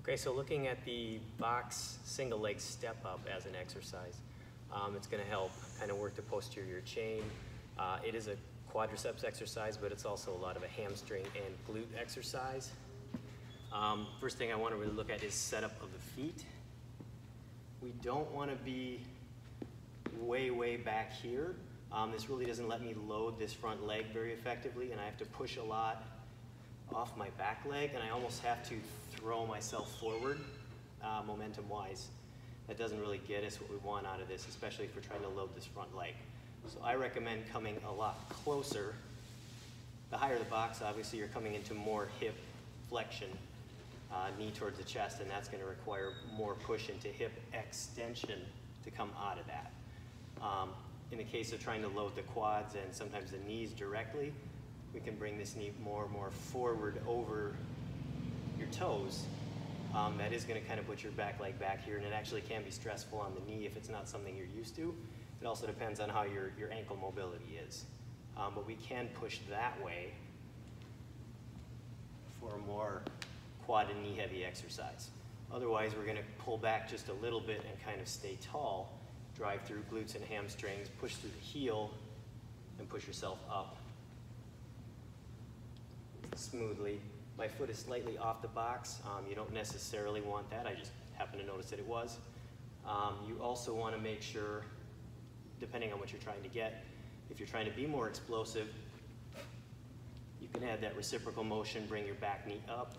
Okay, so looking at the box single leg step up as an exercise, it's going to help kind of work the posterior chain. It is a quadriceps exercise, but it's also a lot of a hamstring and glute exercise. First thing I want to really look at is setup of the feet. We don't want to be way back here. This really doesn't let me load this front leg very effectively, and I have to push a lot off my back leg, and I almost have to throw myself forward momentum-wise. That doesn't really get us what we want out of this, especially if we're trying to load this front leg. So I recommend coming a lot closer. The higher the box, obviously, you're coming into more hip flexion, knee towards the chest, and that's going to require more push into hip extension to come out of that. In the case of trying to load the quads and sometimes the knees directly, we can bring this knee more and more forward over your toes. That is going to kind of put your back leg back here, and it actually can be stressful on the knee if it's not something you're used to. It also depends on how your ankle mobility is. But we can push that way for a more quad and knee heavy exercise. Otherwise, we're going to pull back just a little bit and kind of stay tall, drive through glutes and hamstrings, push through the heel, and push yourself up smoothly. My foot is slightly off the box. You don't necessarily want that. I just happened to notice that it was. You also want to make sure, depending on what you're trying to get, if you're trying to be more explosive, you can add that reciprocal motion, bring your back knee up.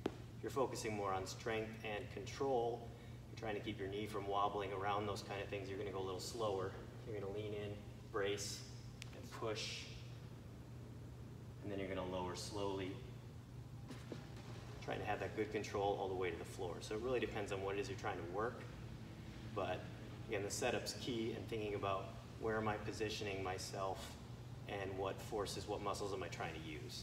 If you're focusing more on strength and control, you're trying to keep your knee from wobbling around, those kind of things, you're going to go a little slower. You're going to lean in, brace, and push. And then you're going to lower slowly, trying to have that good control all the way to the floor. So it really depends on what it is you're trying to work. But again, the setup's key, and thinking about where am I positioning myself and what forces, what muscles am I trying to use.